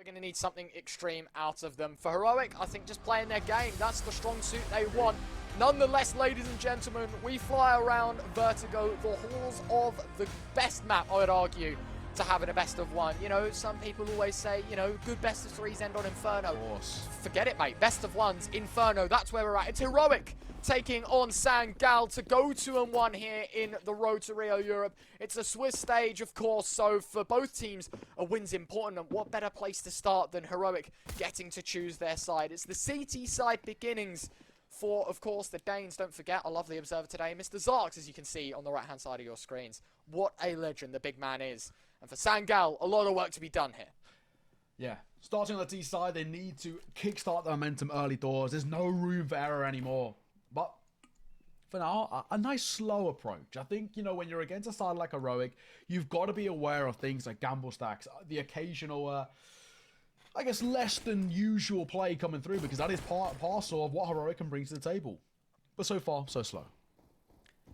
going to need something extreme out of them. For Heroic, I think just playing their game, that's the strong suit they want. Nonetheless, ladies and gentlemen, we fly around Vertigo, the halls of the best map, I would argue, to having a best of one. You know, some people always say, you know, good best of threes end on Inferno. Of course. Forget it, mate. Best of ones, Inferno, that's where we're at. It's Heroic taking on Sangal to go 2-1 here in the Road to Rio Europe. It's a Swiss stage, of course, so for both teams, a win's important. And what better place to start than Heroic getting to choose their side? It's the CT side beginnings for, of course, the Danes. Don't forget, I love the observer today, Mr. Zarks, as you can see on the right-hand side of your screens. What a legend the big man is. And for Sangal, a lot of work to be done here. Yeah, starting on the T side, they need to kickstart the momentum early doors. There's no room for error anymore. But for now, a nice slow approach. I think, you know, when you're against a side like Heroic, you've got to be aware of things like gamble stacks, the occasional, I guess, less than usual play coming through, because that is part and parcel of what Heroic can bring to the table. But so far, so slow.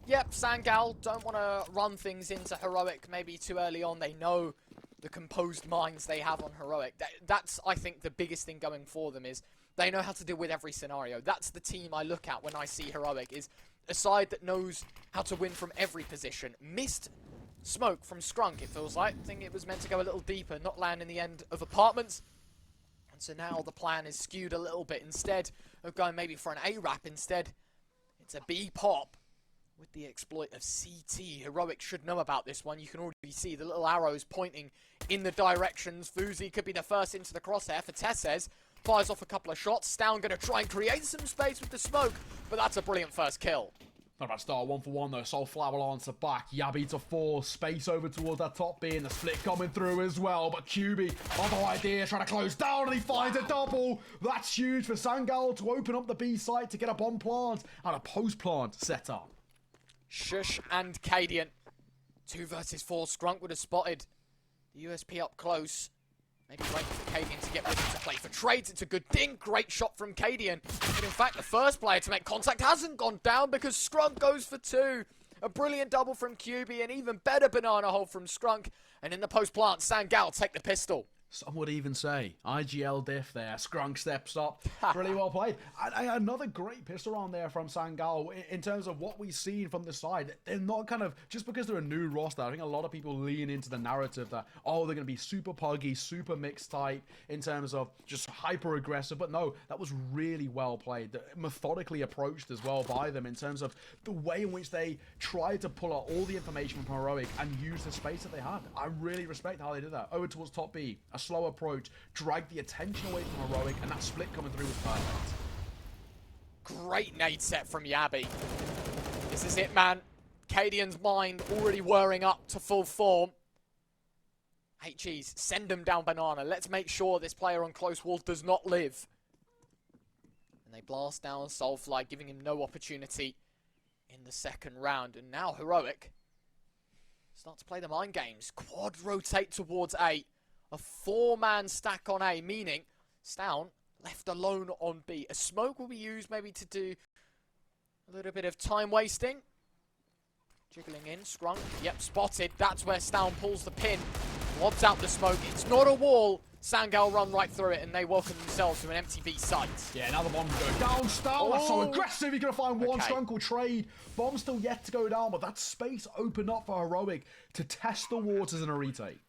Yep, Sangal don't want to run things into Heroic maybe too early on. They know the composed minds they have on Heroic. That's, I think, the biggest thing going for them is they know how to deal with every scenario. That's the team I look at when I see Heroic, is a side that knows how to win from every position. Missed smoke from Scrunk, it feels like. I think it was meant to go a little deeper, not land in the end of apartments. And so now the plan is skewed a little bit. Instead of going maybe for an A-Rap, instead it's a B-Pop. With the exploit of CT, Heroic should know about this one. You can already see the little arrows pointing in the directions. Fuzi could be the first into the crosshair for Tesses. Fires off a couple of shots. Stown going to try and create some space with the smoke, but that's a brilliant first kill. Not about to start 1-for-1 though. Soulflower answer back. Jabbi to 4. Space over towards that top B, and the split coming through as well. But QB, other idea, trying to close down, and he finds a double. That's huge for Sangal to open up the B site to get a bomb plant and a post plant set up. sjuush and cadiaN. 2 versus 4. Scrunk would have spotted the USP up close. Maybe waiting for cadiaN to get ready to play for trades. It's a good thing. Great shot from cadiaN. But in fact, the first player to make contact hasn't gone down because Scrunk goes for 2. A brilliant double from QB, an even better banana hole from Scrunk. And in the post plant, Sangal take the pistol. Some would even say IGL diff there. Scrunk steps up. Really well played. And another great pistol round there from Sangal in terms of what we've seen from the side. They're not kind of, just because they're a new roster, I think a lot of people lean into the narrative that, oh, they're going to be super puggy, super mixed type in terms of just hyper aggressive. But no, that was really well played. Methodically approached as well by them in terms of the way in which they tried to pull out all the information from Heroic and use the space that they had. I really respect how they did that. Over towards top B. A slow approach, drag the attention away from Heroic, and that split coming through was perfect. Great nade set from Jabbi. This is it, man. cadiaN's mind already whirring up to full form. HEs, send them down banana. Let's make sure this player on close wall does not live. And they blast down Soulfly, giving him no opportunity in the second round. And now Heroic start to play the mind games. Quad rotate towards A. A 4-man stack on A, meaning Stown left alone on B. A smoke will be used maybe to do a little bit of time wasting. Jiggling in, Scrunk, yep, spotted. That's where Stown pulls the pin, lobs out the smoke. It's not a wall. Sangal run right through it, and they welcome themselves to an empty B site. Yeah, now the bomb goes down. Stown, that's so aggressive. You're going to find one. Scrunk will trade. Bomb still yet to go down, but that space opened up for Heroic to test the waters in a retake.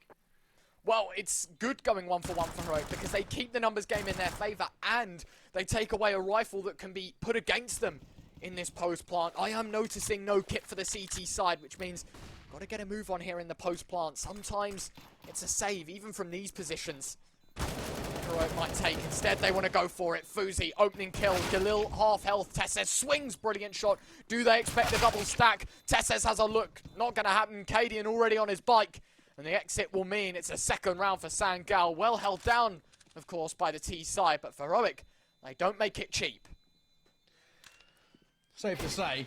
Well, it's good going 1-for-1 for Heroic because they keep the numbers game in their favour and they take away a rifle that can be put against them in this post plant. I am noticing no kit for the CT side, which means got to get a move on here in the post plant. Sometimes it's a save, even from these positions. Heroic might take. Instead, they want to go for it. Fuzi, opening kill. Galil, half health. Tesses swings. Brilliant shot. Do they expect a double stack? Tesses has a look. Not going to happen. cadiaN already on his bike. And the exit will mean it's a second round for Sangal. Well held down, of course, by the T side. But for Heroic, they don't make it cheap. Safe to say,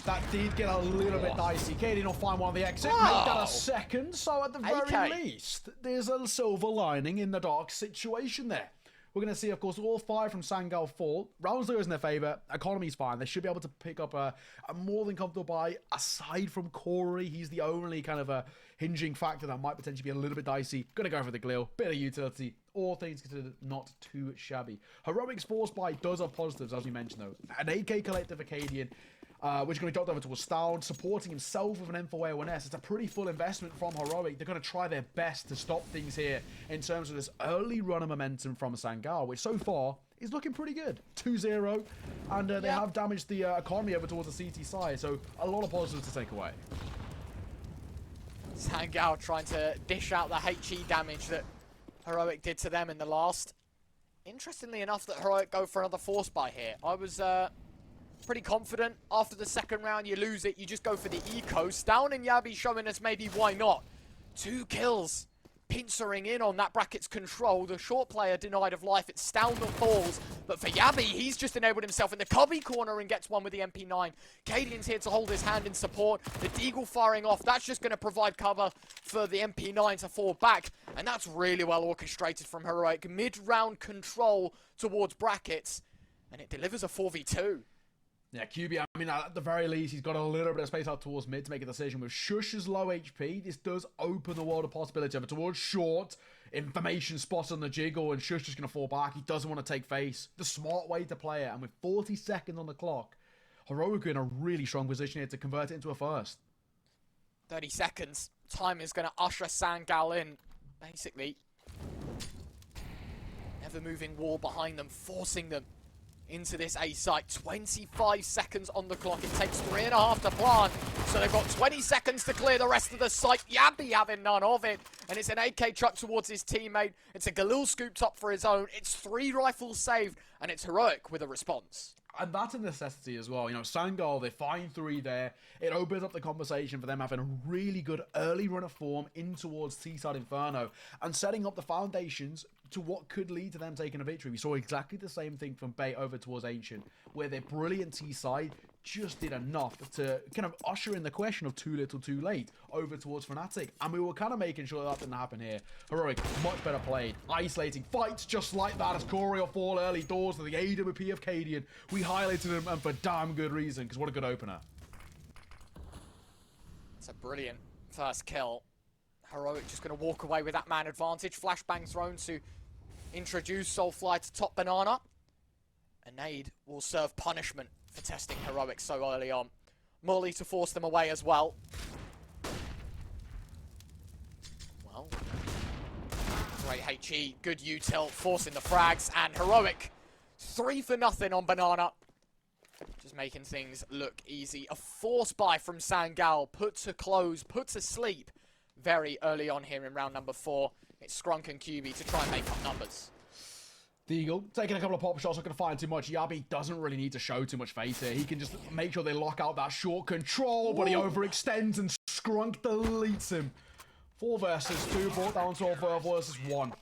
that did get a little bit dicey. cadiaN will find one of the exits. Make that a second. So at the very least, there's a silver lining in the dark situation there. We're going to see, of course, all 5 from Sangal fall. Rounds goes in their favour. Economy's fine. They should be able to pick up a more than comfortable buy. Aside from Corey, he's the only kind of a hinging factor that might potentially be a little bit dicey. Going to go for the Glil. Bit of utility. all things considered, not too shabby. Heroic's force buy does have positives, as we mentioned, though. An AK collective for cadiaN, which is going to be dropped over to Astound, supporting himself with an M4A1S. It's a pretty full investment from Heroic. They're going to try their best to stop things here in terms of this early run of momentum from Sangal, which so far is looking pretty good. 2-0, and they have damaged the economy over towards the CT side, so a lot of positives to take away. Sangal trying to dish out the HE damage that Heroic did to them in the last. Interestingly enough that Heroic go for another force buy here. I was pretty confident. After the second round, you lose it, you just go for the ecos. Down and jabbi showing us maybe why not. 2 kills. Pincering in on that bracket's control. The short player denied of life. It's Stound that falls. But for jabbi, he's just enabled himself in the cubby corner and gets one with the MP9. cadiaN's here to hold his hand in support. The deagle firing off. That's just going to provide cover for the MP9 to fall back. And that's really well orchestrated from Heroic. Mid-round control towards brackets. And it delivers a 4v2. Yeah, QB, I mean, at the very least, he's got a little bit of space out towards mid to make a decision. With sjuush's low HP, this does open the world of possibility. Over towards short, information spot on the jiggle, and sjuush just going to fall back. He doesn't want to take face. The smart way to play it, and with 40 seconds on the clock, Heroic are in a really strong position here to convert it into a first. 30 seconds. Time is going to usher Sangal in, basically. Never moving wall behind them, forcing them into this A site. 25 seconds on the clock. It takes 3.5 to plant. So they've got 20 seconds to clear the rest of the site. jabbi having none of it. And it's an AK truck towards his teammate. It's a Galil scooped up for his own. It's 3 rifles saved. And it's Heroic with a response. And that's a necessity as well. You know, Sangal, they find 3 there. It opens up the conversation for them having a really good early run of form in towards T-side Inferno and setting up the foundations to what could lead to them taking a victory. We saw exactly the same thing from Bay over towards Ancient, where their brilliant T-side just did enough to kind of usher in the question of too little too late over towards Fnatic, and we were kind of making sure that didn't happen here. Heroic, much better played, isolating fights just like that as Corey will fall early doors to the AWP of cadiaN. We highlighted him, and for damn good reason, because what a good opener. It's a brilliant first kill. Heroic just going to walk away with that man advantage. Flashbang thrown to introduce Soulfly to top banana. A nade will serve punishment for testing Heroic so early on. Molly to force them away as well. Well, great HE, good util, forcing the frags, and Heroic 3 for nothing on banana. Just making things look easy. A force buy from Sangal, put to close, put to sleep very early on here in round number 4. It's Scrunk and QB to try and make up numbers. Deagle taking a couple of pop shots, not going to find too much. jabbi doesn't really need to show too much face here. He can just make sure they lock out that short control, but he overextends and Scrunk deletes him. 4 versus 2, brought down to 12 versus 1.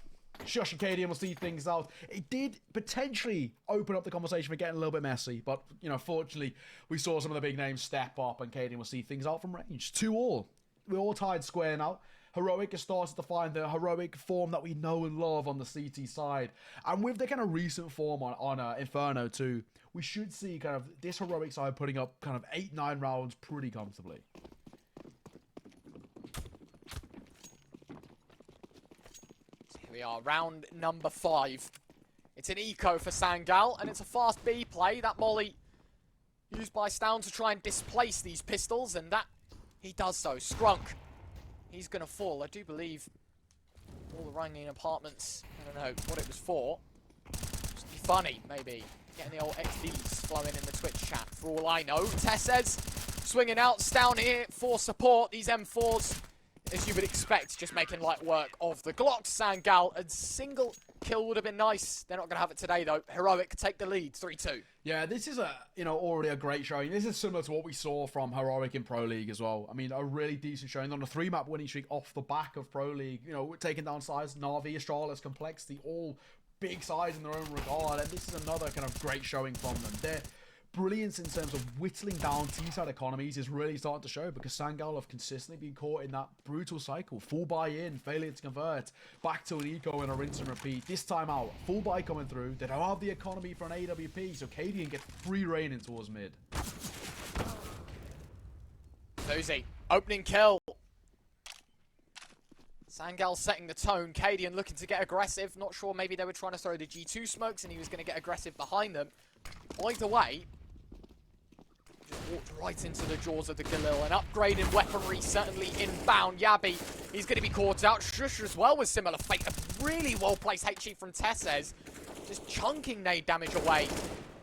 sjuush and cadiaN will see things out. It did potentially open up the conversation for getting a little bit messy, but, you know, fortunately, we saw some of the big names step up and cadiaN will see things out from range. 2-all. We're all tied square now. Heroic has started to find the heroic form that we know and love on the CT side. And with the kind of recent form on Inferno too, we should see kind of this heroic side putting up kind of 8-9 rounds pretty comfortably. So here we are, round number 5. It's an eco for Sangal, and it's a fast B play. That molly used by Stound to try and displace these pistols, and that he does so. Scrunk. He's going to fall. I do believe all the Rangin apartments, I don't know what it was for. Just be funny, maybe. Getting the old XDs flowing in the Twitch chat, for all I know. Tess says, swinging out, down here for support. These M4s, as you would expect, just making light work of the Glock. Sangal, a single kill would have been nice. They're not going to have it today, though. Heroic take the lead, 3-2. Yeah, this is already a great showing. This is similar to what we saw from Heroic in Pro League as well. I mean, a really decent showing on a 3-map winning streak off the back of Pro League. You know, taking down sides, Na'Vi, Astralis, Complexity, all big sides in their own regard. And this is another kind of great showing from them. Their brilliance in terms of whittling down T-side economies is really starting to show, because Sangal have consistently been caught in that brutal cycle. Full buy-in, failing to convert, back to an eco and a rinse and repeat. This time out, full buy coming through. They don't have the economy for an AWP, so cadiaN get free reign in towards mid. Susie, opening kill. Sangal setting the tone. cadiaN looking to get aggressive. Not sure, maybe they were trying to throw the G2 smokes and he was going to get aggressive behind them. Either way, just walked right into the jaws of the Galil. An upgrade in weaponry certainly inbound. jabbi, he's going to be caught out. sjuush as well with similar fate. A really well-placed HE from Tesses. Just chunking nade damage away.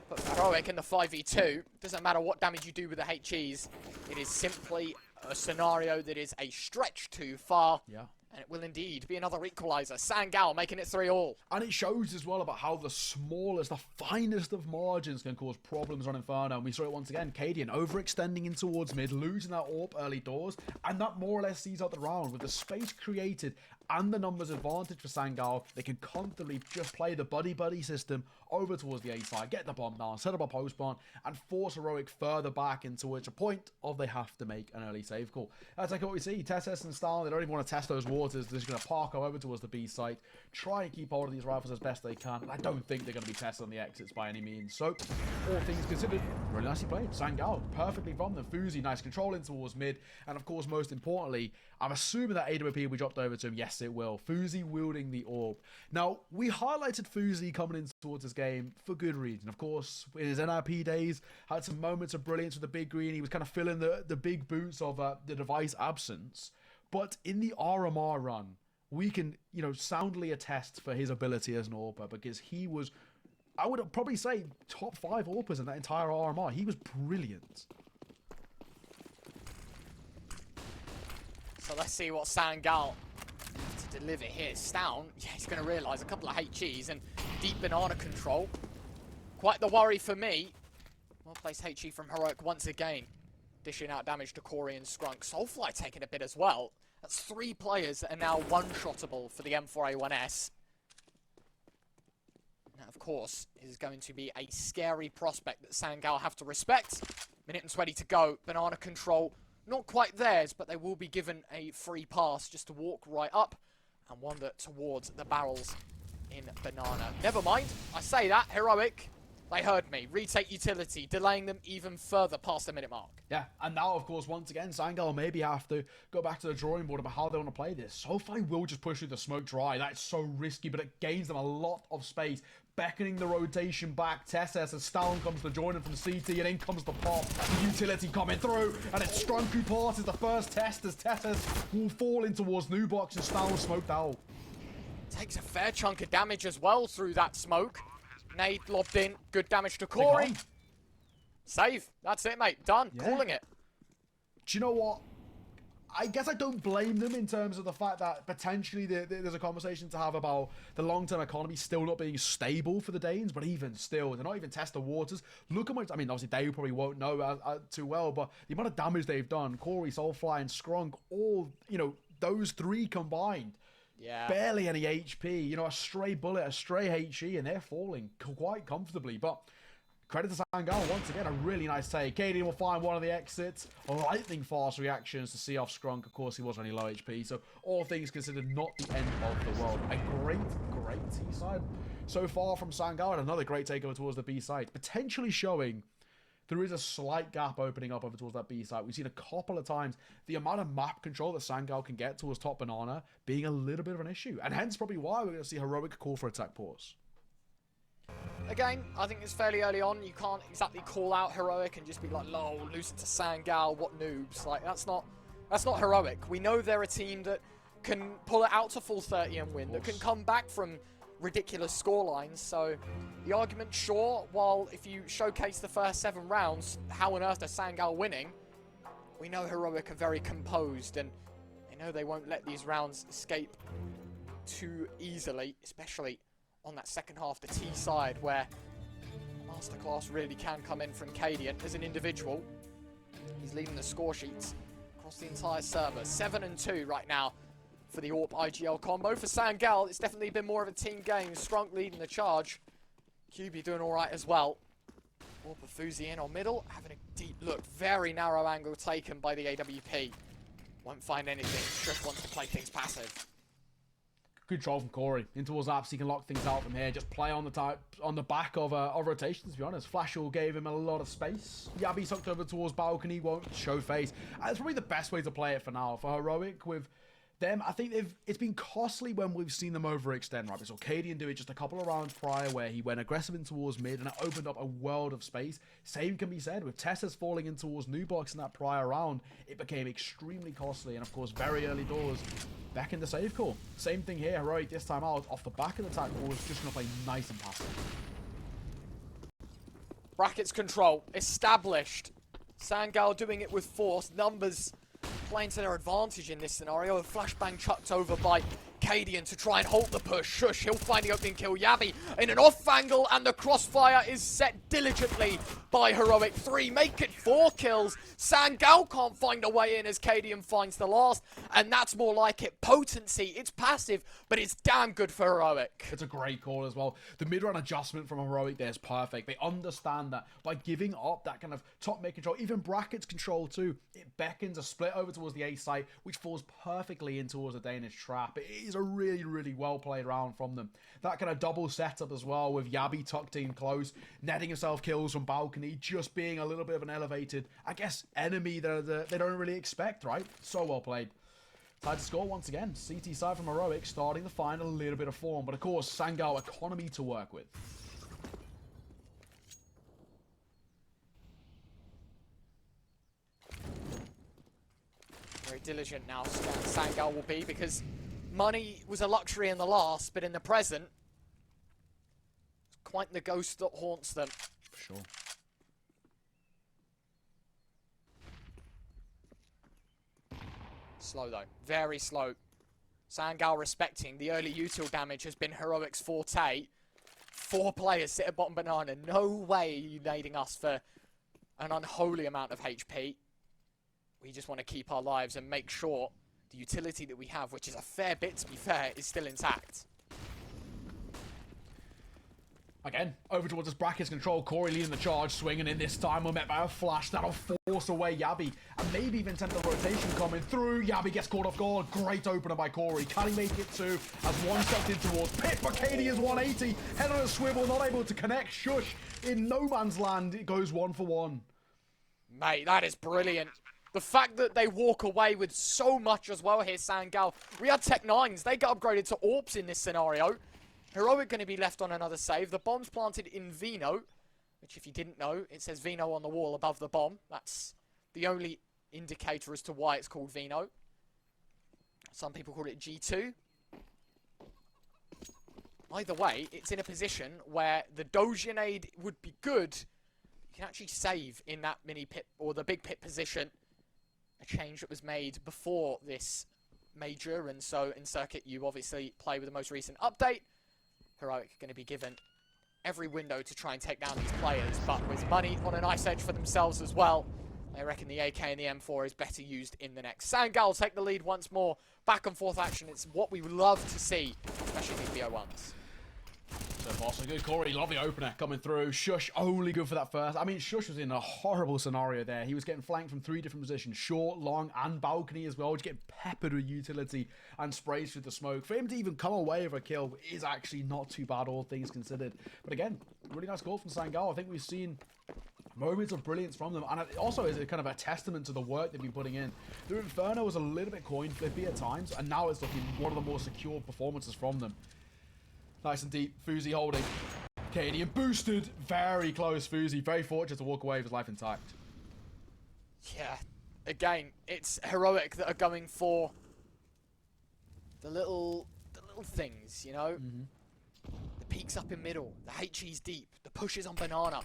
But Heroic in the 5v2, doesn't matter what damage you do with the HEs. It is simply a scenario that is a stretch too far. Yeah. And it will indeed be another equalizer. Sangal making it 3-all. And it shows as well about how the smallest, the finest of margins can cause problems on Inferno. And we saw it once again. cadiaN overextending in towards mid, losing that AWP early doors. And that more or less sees out the round. With the space created and the numbers advantage for Sangal, they can comfortably just play the buddy-buddy system over towards the A side, get the bomb down, set up a post bomb, and force Heroic further back into which a point of they have to make an early save call. That's like what we see. Tesses and Stalin, they don't even want to test those waters. They're just going to park over towards the B site, try and keep hold of these rifles as best they can. And I don't think they're going to be tested on the exits by any means. So, all things considered, really nicely played. Sangal, perfectly from them. Fuzi, nice control in towards mid. And of course, most importantly, I'm assuming that AWP will be dropped over to him. Yes, it will. Fuzi wielding the orb. Now, we highlighted Fuzi coming in towards this game for good reason. Of course, in his NRP days, had some moments of brilliance with the big green. He was kind of filling the big boots of the device absence. But in the RMR run, we can, soundly attest for his ability as an AWPer, because he was, I would probably say, top 5 AWPers in that entire RMR. He was brilliant. So let's see what Sangal has to deliver here. Stown, yeah, he's going to realise a couple of HEs and deep banana control. Quite the worry for me. Well-placed HE from Heroic once again. Dishing out damage to Corey and Scrunk. Soulfly taking a bit as well. That's 3 players that are now one-shottable for the M4A1S. Now, of course, is going to be a scary prospect that Sangal have to respect. Minute and 20 to go. Banana control. Not quite theirs, but they will be given a free pass just to walk right up and wander towards the barrels in banana. Never mind, I say that, Heroic, they heard me. Retake utility, delaying them even further past the minute mark. Yeah, and now, of course, once again, Sangal maybe have to go back to the drawing board about how they want to play this. SoFi will just push through the smoke dry. That's so risky, but it gains them a lot of space. Beckoning the rotation back. Tesses as Stalin comes to join him from CT, and in comes the pop. The utility coming through, and it's Strunk who passes the first test as Tesses will fall in towards new box, and Stalin smoked out. Takes a fair chunk of damage as well through that smoke. Nade lobbed in. Good damage to Corey. Save. That's it, mate. Done. Yeah. Calling it. Do you know what? I guess I don't blame them in terms of the fact that potentially there's a conversation to have about the long-term economy still not being stable for the Danes, but even still, they're not even test the waters. Look how much, obviously they probably won't know too well, but the amount of damage they've done, Corey, Soulfly, and Scrunk, all, those 3 combined. Yeah. Barely any HP, a stray bullet, a stray HE, and they're falling quite comfortably. But credit to Sangal, once again, a really nice take. cadiaN will find one of the exits. Lightning fast reactions to see off Scrunk. Of course, he was only low HP, so all things considered, not the end of the world. A great T-side so far from Sangal, and another great takeover towards the B side. Potentially showing there is a slight gap opening up over towards that B site. We've seen a couple of times the amount of map control that Sangal can get towards top banana being a little bit of an issue. And hence probably why we're going to see Heroic call for attack pause. Again, I think it's fairly early on. You can't exactly call out Heroic and just be like, lol, lose it to Sangal, what noobs. Like, that's not Heroic. We know they're a team that can pull it out to full 30 and win, that can come back from ridiculous scorelines. So the argument, sure, while if you showcase the first 7 rounds, how on earth is Sangal winning? We know Heroic are very composed, and they know they won't let these rounds escape too easily, especially on that second half, the T side, where masterclass really can come in from cadiaN as an individual. He's leading the score sheets across the entire server. 7-2 right now for the AWP IGL combo. For Sangal, it's definitely been more of a team game. Scrunk leading the charge. QB doing alright as well. AWP Fuzi in on middle, having a deep look. Very narrow angle taken by the AWP. Won't find anything. Just wants to play things passive. Good control from Corey. In towards apps, he can lock things out from here. Just play on the back of rotations, to be honest. Flashall gave him a lot of space. jabbi sucked over towards balcony, won't show face. And it's probably the best way to play it for now. For Heroic, with them, I think it's been costly when we've seen them overextend, right? We saw cadiaN do it just a couple of rounds prior where he went aggressive in towards mid and it opened up a world of space. Same can be said with Tessa's falling in towards new box in that prior round. It became extremely costly, and of course, very early doors, back in the save call. Same thing here, Heroic this time out, off the back of the attack ball, is just going to play nice and passive. Brackets control established. Sangal doing it with force. Numbers playing to their advantage in this scenario. A flashbang chucked over by cadiaN to try and halt the push. sjuush, he'll find the opening kill. Jabbi in an off angle, and the crossfire is set diligently by Heroic. 3, make it 4 kills. Sangal can't find a way in as cadiaN finds the last, and that's more like it. Potency, it's passive, but it's damn good for Heroic. It's a great call as well. The mid-run adjustment from Heroic there is perfect. They understand that by giving up that kind of top mid control, even brackets control too, it beckons a split over towards the A site, which falls perfectly in towards the Danish trap. It is a really, really well played round from them. That kind of double setup as well, with Jabbi tucked in close, netting himself kills from balcony, just being a little bit of an elevated, I guess, enemy that they don't really expect, right? So well played. Tied to score once again. CT side from Heroic starting to find a little bit of form, but of course, Sangal economy to work with. Very diligent now, Sangal will be, because money was a luxury in the last, but in the present, it's quite the ghost that haunts them. For sure. Slow though, very slow. Sangal respecting the early util damage has been Heroic's forte. 4 players sit at bottom banana. No way are you nading us for an unholy amount of HP. We just want to keep our lives and make sure the utility that we have, which is a fair bit to be fair, is still intact. Again, over towards this brackets control. Corey leading the charge, swinging in this time. We're met by a flash that'll force away Jabbi, and maybe even send the rotation coming through. Jabbi gets caught off guard. Great opener by Corey. Can he make it 2? As one stepped in towards pit, but cadiaN's 180. Head on a swivel, not able to connect. sjuush in no man's land. It goes 1 for 1. Mate, that is brilliant. The fact that they walk away with so much as well here, Sangal. We had Tech 9s. They got upgraded to AWPs in this scenario. Heroic going to be left on another save. The bomb's planted in Vino, which if you didn't know, it says Vino on the wall above the bomb. That's the only indicator as to why it's called Vino. Some people call it G2. Either way, it's in a position where the Dojanade would be good. You can actually save in that mini pit or the big pit position. A change that was made before this major, and so in circuit you obviously play with the most recent update. Heroic are going to be given every window to try and take down these players, but with money on a nice edge for themselves as well, they reckon the AK and the M4 is better used in the next. Sangal take the lead once more. Back and forth action, it's what we love to see, especially these BO1s. So far so good. Corey, lovely opener coming through. sjuush only good for that first. I mean, sjuush was in a horrible scenario there. He was getting flanked from 3 different positions, short, long, and balcony as well. Just getting peppered with utility and sprays through the smoke. For him to even come away with a kill is actually not too bad, all things considered. But again, really nice goal from Sangal. I think we've seen moments of brilliance from them, and it also is a kind of a testament to the work they've been putting in. The Inferno was a little bit coin flippy at times, and now it's looking one of the more secure performances from them. Nice and deep. Fuzi holding. cadiaN boosted. Very close. Fuzi very fortunate to walk away with his life intact. Yeah. Again, it's Heroic that are going for the little things, you know? The peaks up in middle. The HE's deep. The push is on banana.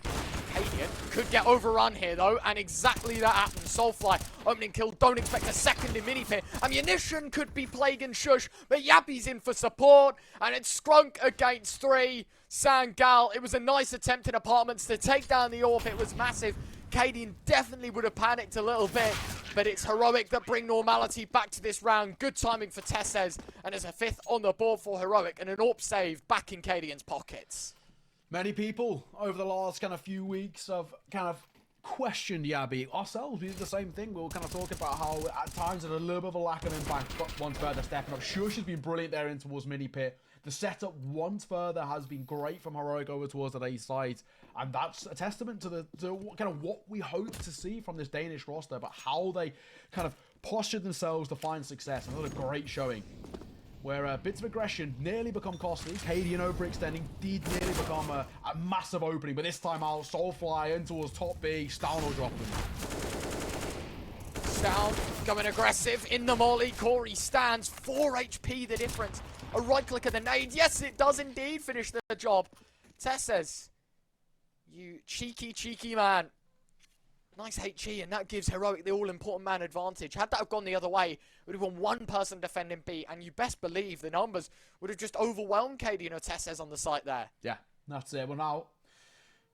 cadiaN could get overrun here, though, and exactly that happened. Soulfly, opening kill. Don't expect a second in mini pit. Ammunition could be plaguing sjuush, but Jabbi's in for support, and it's Scrunk against 3. Sangal, it was a nice attempt in apartments to take down the AWP. It was massive. cadiaN definitely would have panicked a little bit, but it's Heroic that bring normality back to this round. Good timing for Tesses, and there's a 5th on the board for Heroic, and an AWP save back in cadiaN's pockets. Many people over the last kind of few weeks have kind of questioned Jabbi. Ourselves, we did the same thing. We were kind of talking about how at times there's a little bit of a lack of impact, but one further stepping up. sjuush has been brilliant there in towards mini pit. The setup once further has been great from Heroic over towards the A side, and that's a testament to kind of what we hope to see from this Danish roster, but how they kind of postured themselves to find success. Another great showing, where bits of aggression nearly become costly. cadiaN overextending did nearly become a massive opening, but this time out, Soulfly in towards top B, Stown will drop them. Stown going aggressive in the molly. Corey stands, 4 HP the difference. A right click of the nade. Yes, it does indeed finish the job. Tess says, you cheeky man. Nice HE, and that gives Heroic the all-important man advantage. Had that have gone the other way, it would have been one person defending B, and you best believe the numbers would have just overwhelmed cadiaN or Tess says on the site there. Yeah, that's it. Well, now,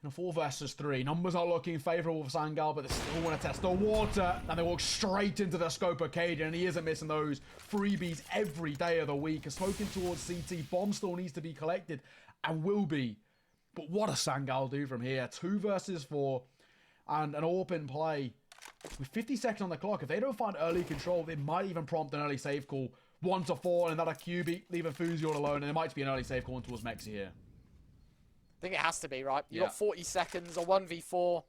in a 4 versus 3, numbers are looking favourable for Sangal, but they still want to test the water, and they walk straight into the scope of cadiaN, and he isn't missing those freebies every day of the week. A smoking towards CT, bomb still needs to be collected, and will be. But what does Sangal do from here? 2 versus 4, and an open play. With 50 seconds on the clock, if they don't find early control, they might even prompt an early save call. 1 to 4, and another QB, leaving Fuzi all alone, and there might be an early save call towards Mexi here. I think it has to be, right? You've Yeah. got 40 seconds, a 1v4.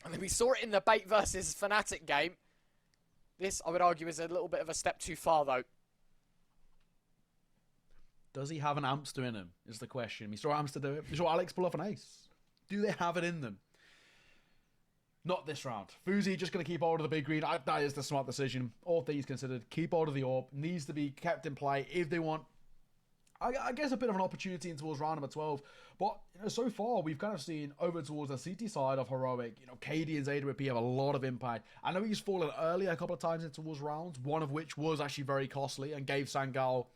I mean, we saw it in the Bait versus Fnatic game. This, I would argue, is a little bit of a step too far, though. Does he have an Amster in him, is the question. We saw Amster do it. We saw Alex pull off an ace. Do they have it in them? Not this round. Fuzi just going to keep hold of the big green. That is the smart decision. All things considered, keep hold of the orb. Needs to be kept in play if they want, I guess, a bit of an opportunity in towards round number 12. But so far, we've kind of seen over towards the CT side of Heroic, cadiaN's AWP have a lot of impact. I know he's fallen early a couple of times in towards rounds, one of which was actually very costly and gave Sangal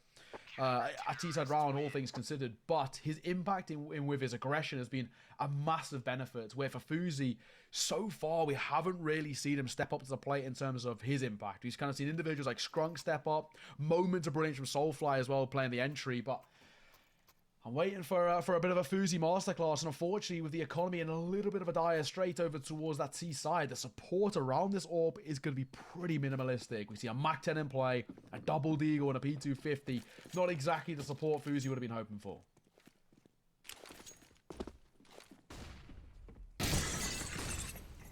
a T-side round, all things considered. But his impact in with his aggression has been a massive benefit, where for Fuzi, so far, we haven't really seen him step up to the plate in terms of his impact. He's kind of seen individuals like Scrunk step up, moments of brilliance from Soulfly as well, playing the entry, but I'm waiting for a bit of a Fuzi masterclass, and unfortunately, with the economy in a little bit of a dire strait over towards that T side, the support around this orb is going to be pretty minimalistic. We see a Mach 10 in play, a double deagle, and a P250. Not exactly the support Fuzi would have been hoping for.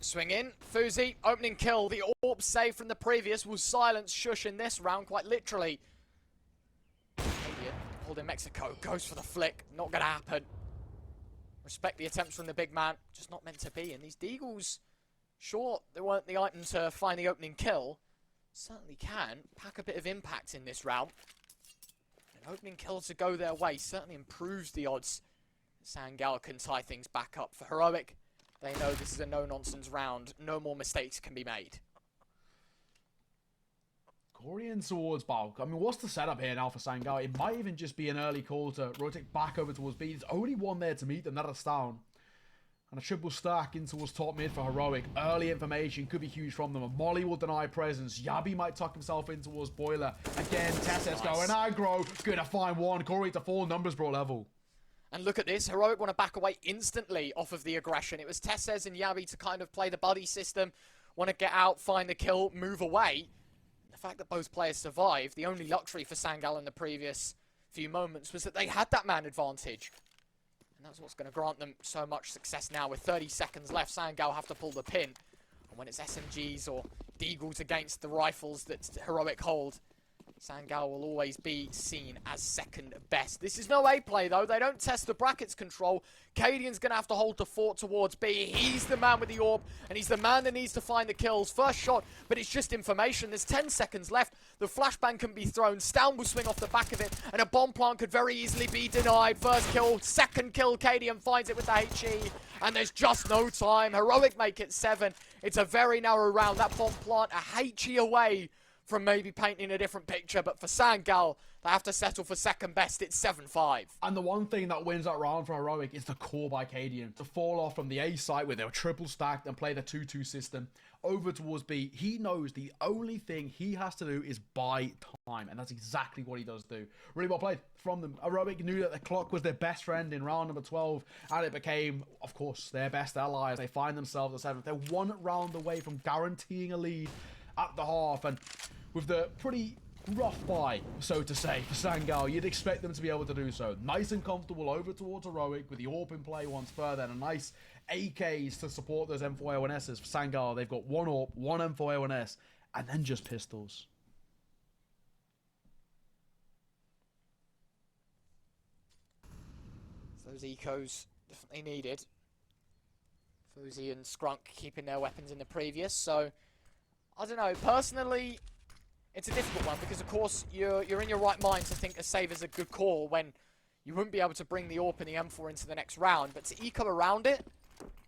Swing in, Fuzi, opening kill. The orb save from the previous will silence sjuush in this round, quite literally. Holding Mexico, goes for the flick, not going to happen. Respect the attempts from the big man, just not meant to be. And these deagles, sure, they weren't the item to find the opening kill. Certainly can pack a bit of impact in this round. An opening kill to go their way certainly improves the odds. Sangal can tie things back up. For Heroic, they know this is a no-nonsense round. No more mistakes can be made. Korean towards Balk. I mean, what's the setup here now for Sangal? It might even just be an early call to rotate back over towards B. There's only one there to meet them, that's down. And a triple stack in towards top mid for Heroic. Early information could be huge from them. A Molly will deny presence. Jabbi might tuck himself in towards Boiler. Again, Tesses going aggro. Gonna find one. Corey to full numbers bro level. And look at this. Heroic want to back away instantly off of the aggression. It was Tesses and Jabbi to kind of play the buddy system. Want to get out, find the kill, move away. The fact that both players survived, the only luxury for Sangal in the previous few moments was that they had that man advantage. And that's what's going to grant them so much success now. With 30 seconds left, Sangal have to pull the pin. And when it's SMGs or deagles against the rifles that Heroic hold, Sangal will always be seen as second best. This is no A play, though. They don't test the brackets control. cadiaN's going to have to hold the fort towards B. He's the man with the orb, and he's the man that needs to find the kills. First shot, but it's just information. There's 10 seconds left. The flashbang can be thrown. Stown will swing off the back of it, and a bomb plant could very easily be denied. First kill, second kill. cadiaN finds it with the HE, and there's just no time. Heroic make it 7. It's a very narrow round. That bomb plant a HE away from maybe painting a different picture, but for Sangal, they have to settle for second best. It's 7-5. And the one thing that wins that round for Heroic is the call by cadiaN. To fall off from the A site where they were triple stacked and play the 2-2 system over towards B. He knows the only thing he has to do is buy time, and that's exactly what he does do. Really well played from them. Heroic knew that the clock was their best friend in round number 12, and it became, of course, their best ally as they find themselves at 7th. They're one round away from guaranteeing a lead at the half, and with the pretty rough buy, so to say, for Sangal. You'd expect them to be able to do so. Nice and comfortable over towards Heroic with the AWP in play once further, and a nice AKs to support those M4A1Ss. For Sangal, they've got one AWP, one M4A1S, and then just pistols. Those ecos definitely needed. Fousey and Scrunk keeping their weapons in the previous, so I don't know. Personally, it's a difficult one because, of course, you're in your right mind to think a save is a good call when you wouldn't be able to bring the AWP and the M4 into the next round. But to eco around it,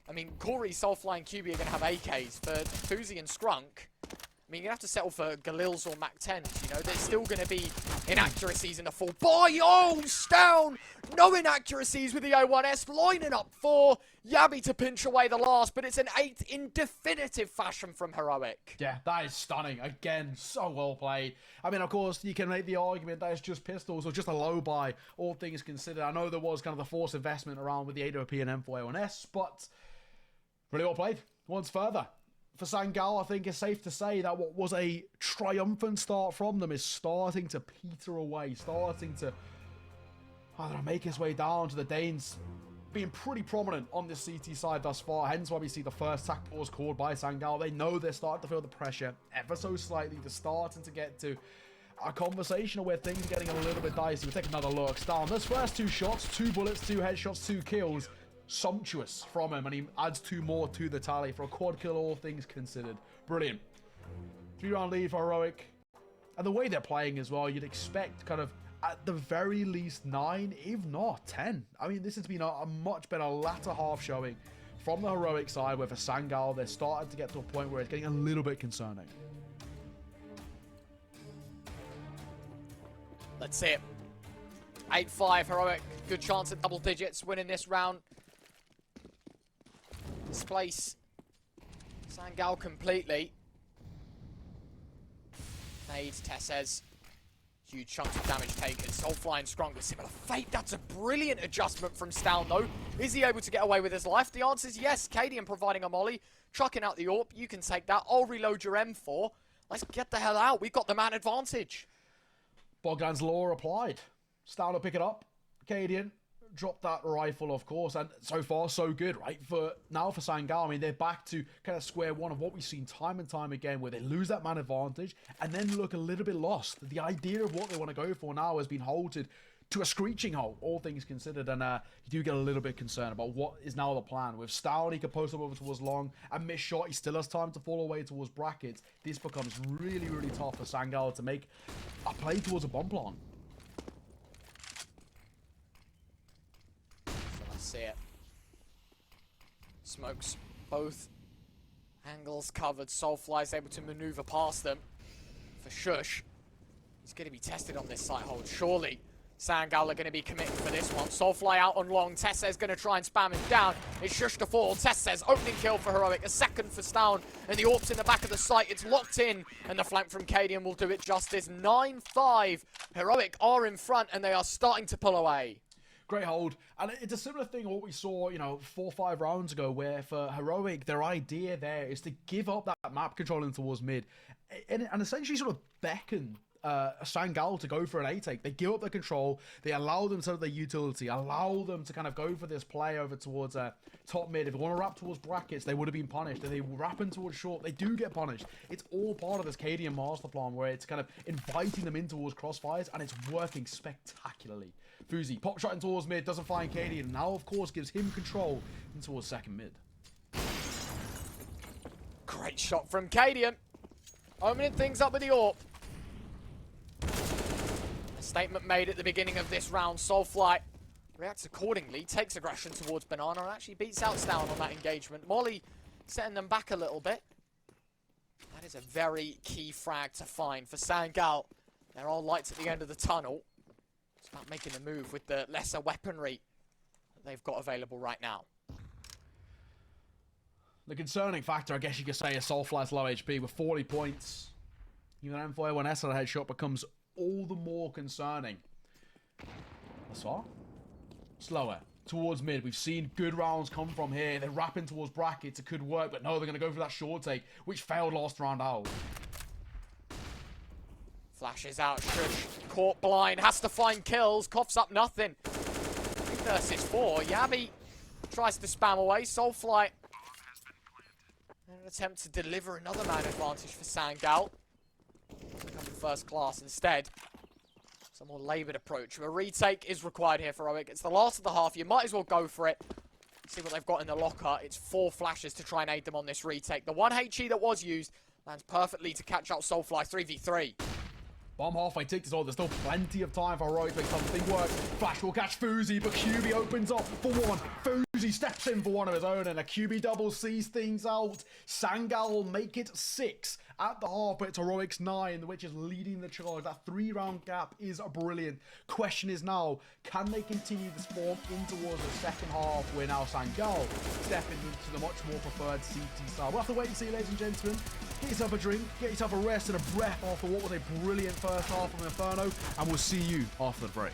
I mean, Corey, Soulfly, and QB are going to have AKs. For Fousey and Scrunk, I mean, you're going to have to settle for Galils or Mac-10s, you know? There's still going to be inaccuracies in the full buy. Oh, Stown! No inaccuracies with the O1S, lining up for jabbi to pinch away the last, but it's an 8 in definitive fashion from Heroic. Yeah, that is stunning. Again, so well played. I mean, of course, you can make the argument that it's just pistols or just a low buy, all things considered. I know there was kind of the forced investment around with the AWP and M4A1S, but really well played. Once further. For Sangal, I think it's safe to say that what was a triumphant start from them is starting to peter away, starting to, I don't know, make its way down to the Danes being pretty prominent on this CT side thus far. Hence why we see the first sack pause called by Sangal. They know they're starting to feel the pressure ever so slightly. They're starting to get to a conversation where things are getting a little bit dicey. We'll take another look. Down. Those first 2 shots, 2 bullets, 2 headshots, 2 kills. Sumptuous from him, and he adds 2 more to the tally for a quad kill, all things considered. Brilliant. 3-round lead for Heroic. And the way they're playing as well, you'd expect kind of at the very least 9, if not 10. I mean, this has been a much better latter half showing from the Heroic side, where for Sangal, they're starting to get to a point where it's getting a little bit concerning. Let's see it. 8-5 Heroic. Good chance at double digits winning this round. Displace Sangal completely. Nade, Tessez. Huge chunks of damage taken. Soulfly and Scrunk with similar fate. That's a brilliant adjustment from Stown, though. Is he able to get away with his life? The answer is yes. cadiaN providing a molly. Chucking out the AWP. You can take that. I'll reload your M4. Let's get the hell out. We've got the man advantage. Bogdan's law applied. Stown will pick it up. cadiaN dropped that rifle, of course, and so far so good, right? For Sangal, I mean, they're back to kind of square one of what we've seen time and time again, where they lose that man advantage and then look a little bit lost. The idea of what they want to go for now has been halted to a screeching halt, all things considered, and you do get a little bit concerned about what is now the plan. With Stown, he can post up over towards long, and miss shot, he still has time to fall away towards brackets. This becomes really, really tough for Sangal to make a play towards a bomb plant. See it. Smokes both angles covered. Soulfly's able to maneuver past them. For sjuush, he's going to be tested on this site hold. Surely Sangal are going to be committing for this one. Soulfly out on long. Tessez going to try and spam him down. It's sjuush to fall. Tessez opening kill for Heroic. A second for Stown. And the AWP's in the back of the site. It's locked in. And the flank from cadiaN will do it justice. 9-5. Heroic are in front and they are starting to pull away. Great hold. And it's a similar thing to what we saw, 4 or 5 rounds ago, where for Heroic, their idea there is to give up that map controlling towards mid and essentially sort of beckon Sangal to go for an A-take. They give up the control. They allow them to have their utility, allow them to kind of go for this play over towards top mid. If they want to wrap towards brackets, they would have been punished. If they wrap in towards short, they do get punished. It's all part of this cadiaN master plan, where it's kind of inviting them in towards crossfires, and it's working spectacularly. Fousey pop shot in towards mid, doesn't find cadiaN, and now of course gives him control in towards second mid. Great shot from cadiaN. Opening things up with the AWP. A statement made at the beginning of this round. Soulfly reacts accordingly, takes aggression towards Banana, and actually beats out Stown on that engagement. Molly setting them back a little bit. That is a very key frag to find for Sangal. They're all lights at the end of the tunnel. It's about making a move with the lesser weaponry that they've got available right now. The concerning factor, I guess you could say, is Soulfly's low HP with 40 points. Even an M4A1S at a headshot becomes all the more concerning. That's far. Slower. Towards mid. We've seen good rounds come from here. They're wrapping towards brackets. It could work, but no, they're going to go for that short take, which failed last round out. Flashes out, sjuush. Caught blind, has to find kills, coughs up nothing. 3 versus 4. Jabbi tries to spam away. Soulfly. An attempt to deliver another man advantage for Sangal. Become first class instead. Some more laboured approach. A retake is required here for Heroic. It's the last of the half. You might as well go for it. See what they've got in the locker. It's 4 flashes to try and aid them on this retake. The 1 HE that was used lands perfectly to catch out Soulfly 3v3. Bomb halfway ticked as well. There's still plenty of time for Heroic to make something work. Flash will catch Fuzi, but QB opens up for one. Fuzi steps in for one of his own, and a QB double sees things out. Sangal will make it 6 at the half, but it's Heroic's 9, which is leading the charge. That 3-round gap is brilliant. Question is now, can they continue this form in towards the second half, where now Sangal stepping into the much more preferred CT style? We'll have to wait and see, ladies and gentlemen. Get yourself a drink, get yourself a rest and a breath after what was a brilliant first half of Inferno, and we'll see you after the break.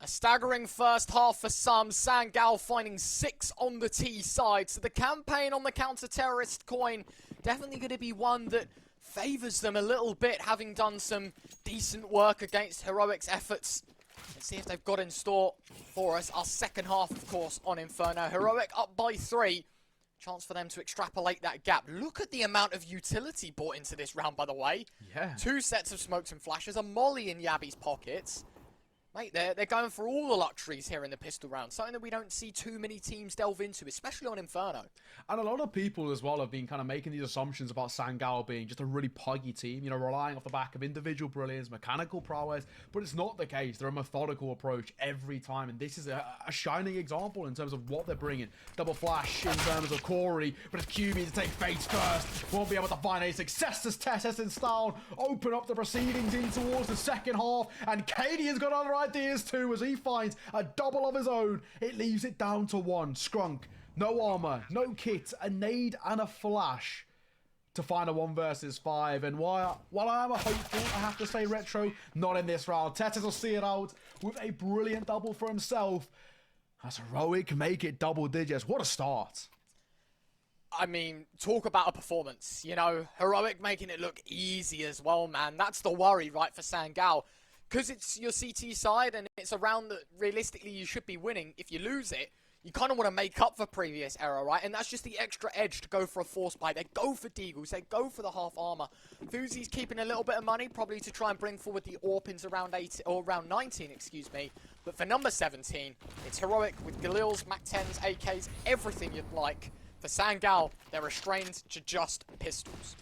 A staggering first half for some. Sangal finding 6 on the T side. So the campaign on the counter-terrorist coin definitely going to be one that favours them a little bit, having done some decent work against Heroic's efforts. Let's see if they've got in store for us. Our second half, of course, on Inferno. Heroic up by 3. Chance for them to extrapolate that gap. Look at the amount of utility brought into this round, by the way. Yeah. 2 sets of smokes and flashes. A molly in Jabbi's pockets. Mate, they're going for all the luxuries here in the pistol round, something that we don't see too many teams delve into, especially on Inferno. And a lot of people as well have been kind of making these assumptions about Sangal being just a really puggy team, you know, relying off the back of individual brilliance, mechanical prowess, but it's not the case. They're a methodical approach every time, and this is a shining example in terms of what they're bringing. Double flash in terms of Corey, but it's QB to take Fates first. Won't be able to find any success as Tess in style. Open up the proceedings in towards the second half, and cadiaN's got other ideas too as he finds a double of his own. It leaves it down to one. Scrunk, no armor, no kit, a nade and a flash to find a 1 versus 5. And while I am a hopeful, I have to say, Retro, not in this round. Tetis will see it out with a brilliant double for himself as Heroic make it double digits. What a start. I mean, talk about a performance, you know, Heroic making it look easy as well, man. That's the worry, right, for Sangal. Because it's your CT side and it's a round that realistically you should be winning. If you lose it, you kind of want to make up for previous error, right? And that's just the extra edge to go for a force buy. They go for Deagles. They go for the half armor. Fuzi's keeping a little bit of money, probably to try and bring forward the Orpins around 18, or around 19, excuse me. But for number 17, it's Heroic with Galils, Mac-10s, AKs, everything you'd like. For Sangal, they're restrained to just pistols.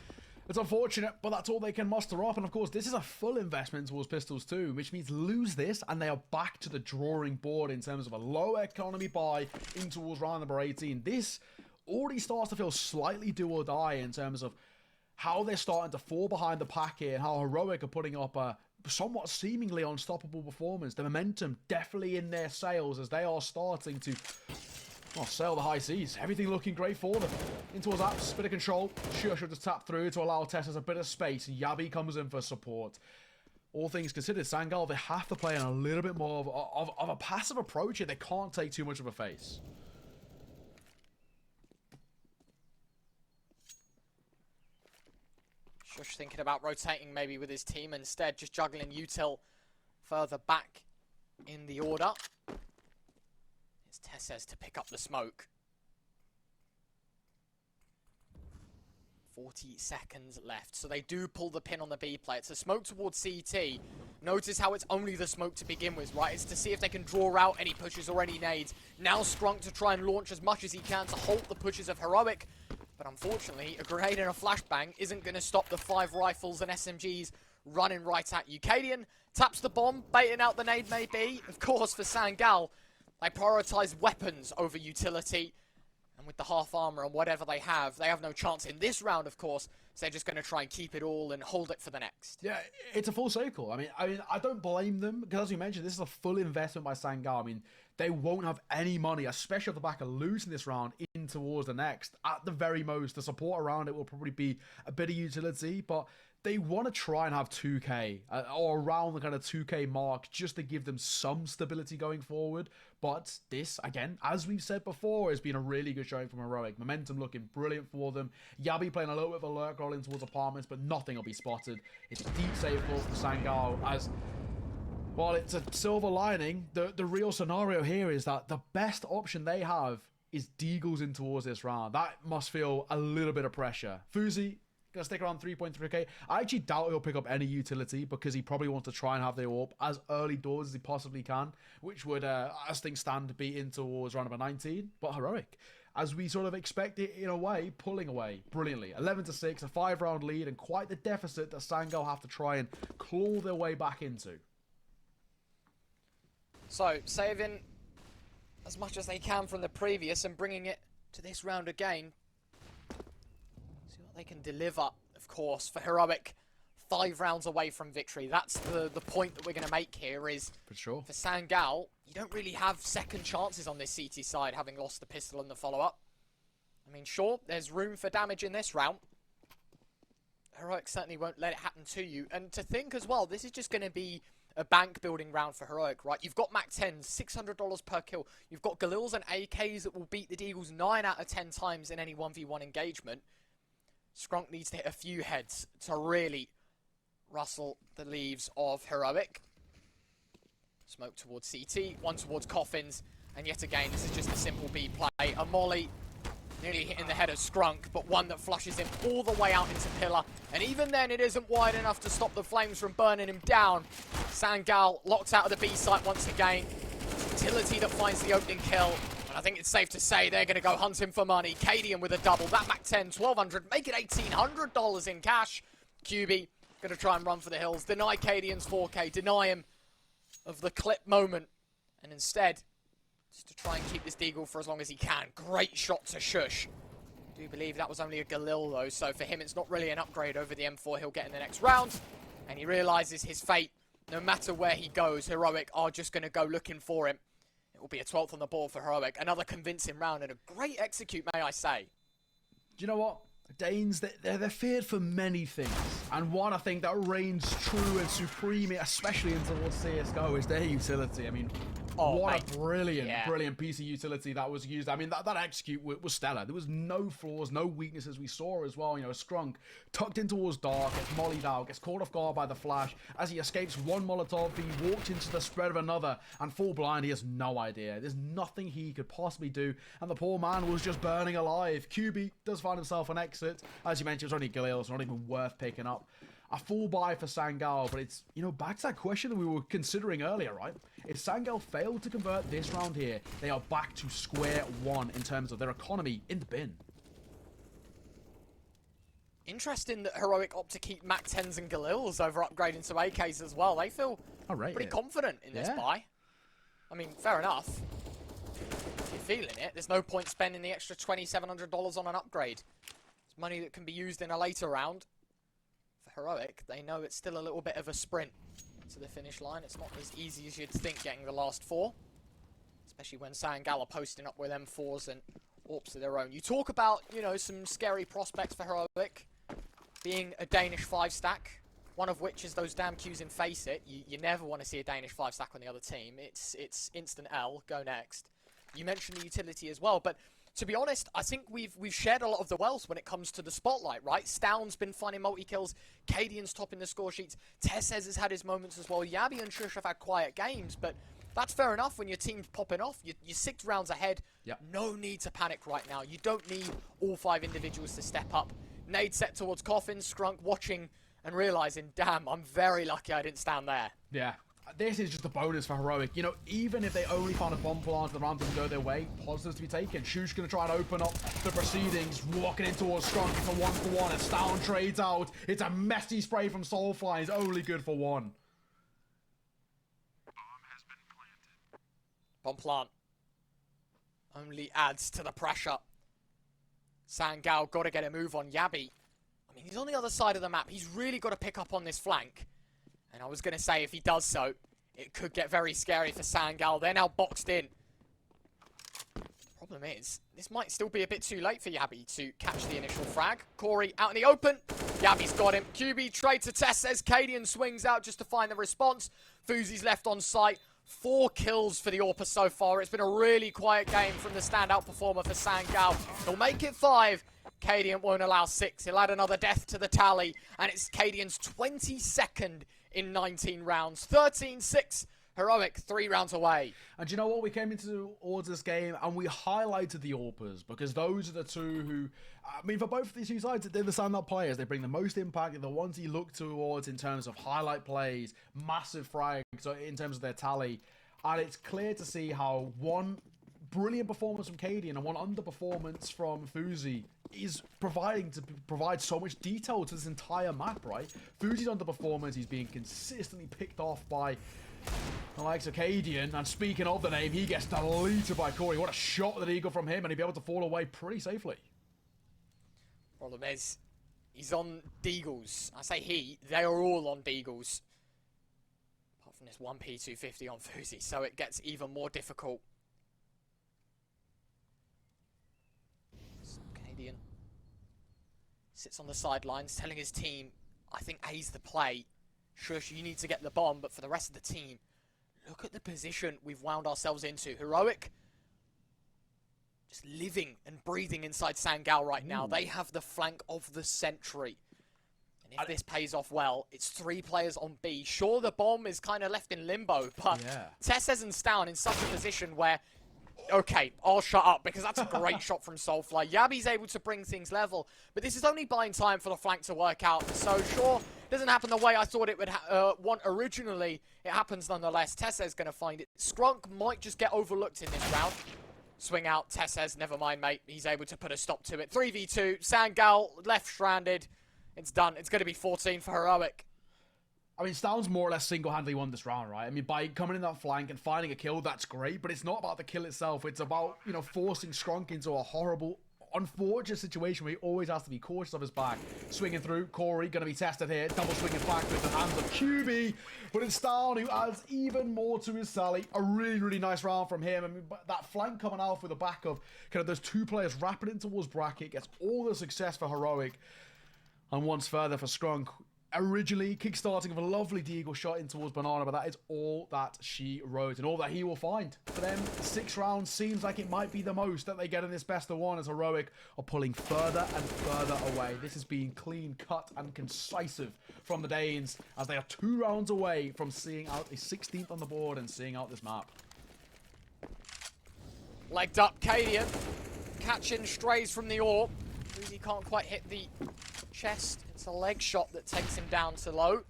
It's unfortunate, but that's all they can muster up. And of course, this is a full investment towards pistols too, which means lose this and they are back to the drawing board in terms of a low economy buy in towards round number 18. This already starts to feel slightly do or die in terms of how they're starting to fall behind the pack here and how Heroic are putting up a somewhat seemingly unstoppable performance. The momentum definitely in their sails as they are starting to sail the high seas. Everything looking great for them. In towards apps, bit of control. sjuush will just tap through to allow Tessas a bit of space. Jabbi comes in for support. All things considered, Sangal, they have to play in a little bit more of a passive approach here. They can't take too much of a face. sjuush thinking about rotating maybe with his team instead, just juggling util further back in the order. Tess says to pick up the smoke. 40 seconds left. So they do pull the pin on the B play. It's a smoke towards CT. Notice how it's only the smoke to begin with, right? It's to see if they can draw out any pushes or any nades. Now Scrunk to try and launch as much as he can to halt the pushes of Heroic. But unfortunately, a grenade and a flashbang isn't going to stop the 5 rifles and SMGs running right at you. cadiaN taps the bomb, baiting out the nade maybe. Of course, for Sangal, they prioritise weapons over utility. And with the half armor and whatever they have no chance in this round, of course. So they're just going to try and keep it all and hold it for the next. Yeah, it's a full cycle. I mean, I don't blame them because, as you mentioned, this is a full investment by Sangal. I mean, they won't have any money, especially off the back of losing this round in towards the next. At the very most, the support around it will probably be a bit of utility, but they want to try and have 2k or around the kind of 2k mark just to give them some stability going forward. But this, again, as we've said before, has been a really good showing from Heroic. Momentum looking brilliant for them. Jabbi playing a little bit of a lurk roll in towards apartments, but nothing will be spotted. It's a deep save for Sangal as, while it's a silver lining, the real scenario here is that the best option they have is Deagles in towards this round. That must feel a little bit of pressure. Fuzi gonna stick around 3.3k. I actually doubt he'll pick up any utility because he probably wants to try and have the AWP as early doors as he possibly can, which would, as things stand, be in towards round number 19. But Heroic, as we sort of expect it in a way, pulling away brilliantly. 11-6, a 5-round lead, and quite the deficit that Sangal have to try and claw their way back into. So, saving as much as they can from the previous and bringing it to this round again. See what they can deliver, of course, for Heroic. 5 rounds away from victory. That's the point that we're going to make here is, for sure, for Sangal, you don't really have second chances on this CT side, having lost the pistol in the follow-up. I mean, sure, there's room for damage in this round. Heroic certainly won't let it happen to you. And to think as well, this is just going to be a bank building round for Heroic, right? You've got Mac-10s, $600 per kill. You've got Galils and AKs that will beat the Deagles 9 out of 10 times in any 1v1 engagement. Scrunk needs to hit a few heads to really rustle the leaves of Heroic. Smoke towards CT, one towards Coffins, and yet again, this is just a simple B play. A molly Nearly hitting the head of Scrunk, but one that flushes him all the way out into Pillar. And even then, it isn't wide enough to stop the flames from burning him down. Sangal locked out of the B site once again. Utility that finds the opening kill. And I think it's safe to say they're going to go hunting for money. cadiaN with a double. That Mac 10, 1,200. Make it $1,800 in cash. QB going to try and run for the hills. Deny cadiaN's 4K. Deny him of the clip moment. And instead, just to try and keep this Deagle for as long as he can. Great shot to sjuush. I do believe that was only a Galil though, so for him it's not really an upgrade over the M4 he'll get in the next round. And he realises his fate, no matter where he goes, Heroic are just going to go looking for him. It will be a 12th on the board for Heroic. Another convincing round and a great execute, may I say. Do you know what? Danes, they're feared for many things. And one I think that reigns true and supreme, especially in towards CSGO, is their utility. I mean, what a brilliant piece of utility that was used. I mean, that execute was stellar. There was no flaws, no weaknesses we saw as well. You know, Scrunk tucked in towards dark, gets mollied out, gets caught off guard by the flash. As he escapes one Molotov, he walked into the spread of another, and full blind, he has no idea. There's nothing he could possibly do, and the poor man was just burning alive. QB does find himself an exit. As you mentioned, it was only Galil, so not even worth picking up. A full buy for Sangal, but it's, you know, back to that question that we were considering earlier, right? If Sangal failed to convert this round here, they are back to square one in terms of their economy in the bin. Interesting that Heroic opt to keep Mac 10s and Galils over upgrading to AKs as well. They feel pretty confident in this buy. I mean, fair enough. If you're feeling it, there's no point spending the extra $2,700 on an upgrade. It's money that can be used in a later round. For Heroic, they know it's still a little bit of a sprint to the finish line. It's not as easy as you'd think getting the last four, especially when Sangal are posting up with M4s and AWPs of their own. You talk about, you know, some scary prospects for Heroic being a Danish 5-stack, one of which is those damn Qs in Face It. You never want to see a Danish 5-stack on the other team. It's instant L, go next. You mentioned the utility as well, but to be honest, I think we've shared a lot of the wealth when it comes to the spotlight, right? Stound's been finding multi-kills. cadiaN's topping the score sheets. Tessez has had his moments as well. jabbi and sjuush have had quiet games, but that's fair enough when your team's popping off. You're 6 rounds ahead. Yep. No need to panic right now. You don't need all 5 individuals to step up. Nade set towards Coffin. Scrunk watching and realising, damn, I'm very lucky I didn't stand there. Yeah. This is just a bonus for Heroic. You know, even if they only found a bomb plant, the round doesn't go their way, positives to be taken. sjuush going to try and open up the proceedings, walking in towards Scrunk. It's a 1-for-1 as Stound trades out. It's a messy spray from Soulfly. It's only good for 1. Bomb has been planted. Bomb plant only adds to the pressure. Sangal got to get a move on jabbi. I mean, he's on the other side of the map. He's really got to pick up on this flank. And I was going to say, if he does so, it could get very scary for Sangal. They're now boxed in. Problem is, this might still be a bit too late for jabbi to catch the initial frag. Corey out in the open. jabbi's got him. QB trade to Tess, says cadiaN swings out just to find the response. Fuzi's left on site. 4 kills for the AWPer so far. It's been a really quiet game from the standout performer for Sangal. He'll make it 5. cadiaN won't allow 6. He'll add another death to the tally. And it's cadiaN's 22nd in 19 rounds. 13-6. Heroic 3 rounds away. And you know what? We came into towards this game and we highlighted the AWPers because those are the two who, I mean, for both of these two sides, they're the standout players. They bring the most impact. They're the ones you look towards in terms of highlight plays, massive frags, in terms of their tally. And it's clear to see how one brilliant performance from cadiaN and one underperformance from Fuzi is provide so much detail to this entire map, right? Fuzi's underperformance, he's being consistently picked off by the likes of cadiaN, and speaking of the name, he gets deleted by Corey. What a shot that he got from him, and he'd be able to fall away pretty safely. Problem is, he's on Deagles. I say he, they are all on Deagles. Apart from this 1P250 on Fuzi, so it gets even more difficult. cadiaN sits on the sidelines, telling his team, I think A's the play. sjuush, you need to get the bomb, but for the rest of the team, look at the position we've wound ourselves into. Heroic, just living and breathing inside Sangal right now. They have the flank of the century. And if this pays off well, it's 3 players on B. Sure, the bomb is kind of left in limbo, but Tessez and Stound in such a position where Okay, I'll shut up because that's a great shot from Soulfly. Jabbi's able to bring things level, but this is only buying time for the flank to work out. So sure, it doesn't happen the way I thought it would want originally. It happens nonetheless. Tessez's going to find it. Skrunk might just get overlooked in this round. Swing out, Tessez, never mind, mate. He's able to put a stop to it. 3v2, Sangal left stranded. It's done. It's going to be 14 for Heroic. I mean, Stound's more or less single-handedly won this round, right? I mean, by coming in that flank and finding a kill, that's great, but it's not about the kill itself. It's about, you know, forcing Skrunk into a horrible, unfortunate situation where he always has to be cautious of his back. Swinging through, Corey going to be tested here. Double swinging back with the hands of QB, but it's Stound who adds even more to his tally. A really, really nice round from him. I mean, that flank coming out with the back of kind of those two players wrapping in towards bracket gets all the success for Heroic. And once further for Skrunk. Originally kickstarting with a lovely deagle shot in towards Banana, but that is all that she wrote and all that he will find. For them, 6 rounds seems like it might be the most that they get in this best of one, as Heroic are pulling further and further away. This is being clean cut and concisive from the Danes, as they are 2 rounds away from seeing out a 16th on the board and seeing out this map. Legged up, cadiaN. Catching strays from the AWP. He can't quite hit the chest. It's a leg shot that takes him down to low.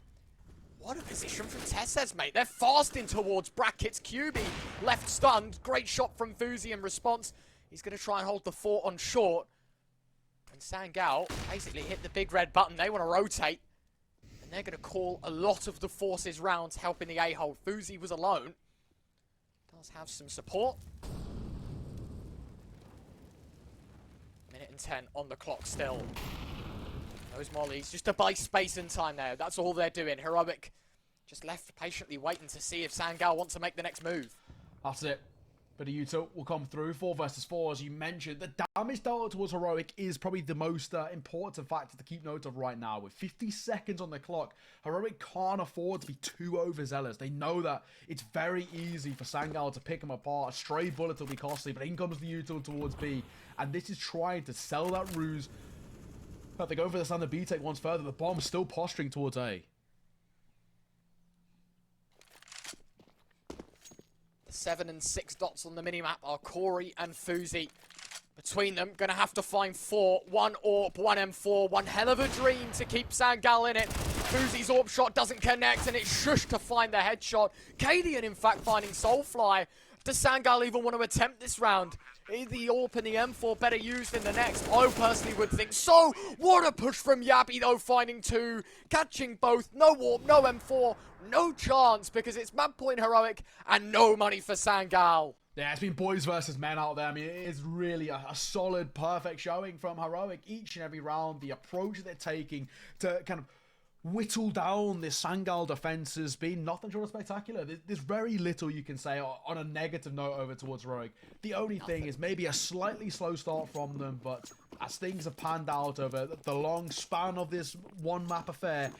What a position from Tessez, mate. They're fasting towards brackets. QB left stunned. Great shot from Fuzi in response. He's going to try and hold the fort on short. And Sangal basically hit the big red button. They want to rotate. And they're going to call a lot of the forces round, helping the A-hole. Fuzi was alone. Does have some support. Minute and 10 on the clock still. Those mollies, just to buy space and time there. That's all they're doing. Heroic just left patiently waiting to see if Sangal wants to make the next move. That's it. But the Utah will come through. 4 versus 4, as you mentioned. The damage dealt towards Heroic is probably the most important factor to keep note of right now. With 50 seconds on the clock, Heroic can't afford to be too overzealous. They know that it's very easy for Sangal to pick them apart. A stray bullet will be costly, but in comes the Utah towards B. And this is trying to sell that ruse. But they go for the standard B take once further. The bomb's still posturing towards A. 7 and 6 dots on the minimap are Corey and Fuzi. Between them, gonna have to find 4. 1 AWP, 1 M4. One hell of a dream to keep Sangal in it. Fuzi's AWP shot doesn't connect, and it's sjuush to find the headshot. cadiaN, in fact, finding Soulfly. Does Sangal even want to attempt this round? Is the AWP and the M4 better used in the next? I personally would think so. What a push from Jabbi, though, finding 2. Catching both. No AWP, no M4. No chance, because it's map point Heroic and no money for Sangal. Yeah, it's been boys versus men out there. I mean, it is really a solid, perfect showing from Heroic each and every round. The approach that they're taking to kind of whittle down this Sangal defense has been nothing short of spectacular. There's very little you can say on a negative note over towards Heroic. The only thing is maybe a slightly slow start from them, but as things have panned out over the long span of this one map affair,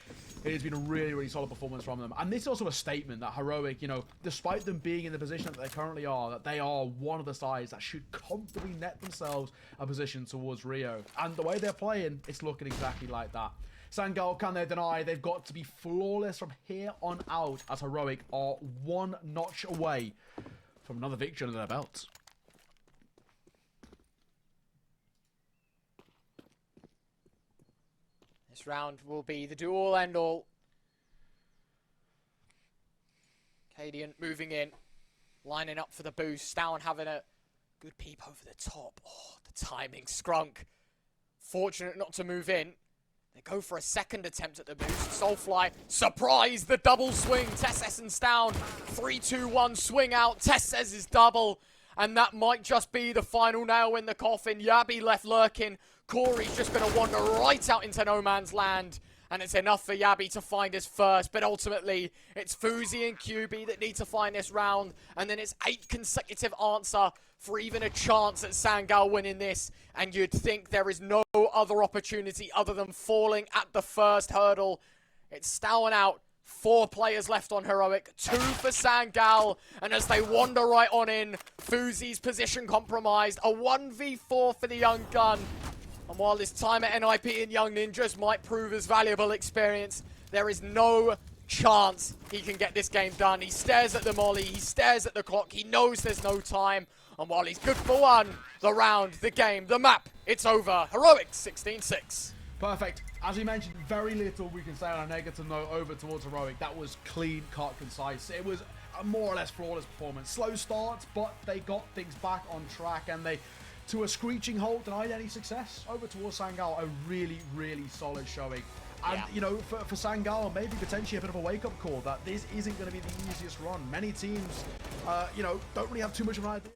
it has been a really, really solid performance from them. And this is also a statement that Heroic, you know, despite them being in the position that they currently are, that they are one of the sides that should comfortably net themselves a position towards Rio. And the way they're playing, it's looking exactly like that. Sangal, can they deny? They've got to be flawless from here on out, as Heroic are 1 notch away from another victory under their belts. This round will be the do-all, end-all. cadiaN moving in, lining up for the boost. Stown having a good peep over the top. Oh, the timing. Skrunk, fortunate not to move in. They go for a second attempt at the boost. Soulfly, surprise, the double swing. Tessez and Stown, 3-2-1 swing out. Tessez is double, and that might just be the final nail in the coffin. Jabbi left lurking. Corey's just going to wander right out into no man's land, and it's enough for Jabbi to find his first, but ultimately, it's Fuzi and QB that need to find this round, and then it's 8 consecutive answer for even a chance at Sangal winning this, and you'd think there is no other opportunity other than falling at the first hurdle. It's Stown out, 4 players left on Heroic, 2 for Sangal, and as they wander right on in, Fuzi's position compromised, a 1v4 for the young gun. And while this time at NIP and Young Ninjas might prove as valuable experience, there is no chance he can get this game done. He stares at the molly, he stares at the clock, he knows there's no time. And while he's good for one, the round, the game, the map, it's over. Heroic 16-6. Perfect. As we mentioned, very little we can say on a negative note over towards Heroic. That was clean, cut, concise. It was a more or less flawless performance. Slow starts, but they got things back on track, and they, to a screeching halt, denied any success over towards Sangal. A really, really solid showing. And, Yeah. you know, for Sangal, maybe potentially a bit of a wake-up call that this isn't going to be the easiest run. Many teams, you know, don't really have too much of an idea.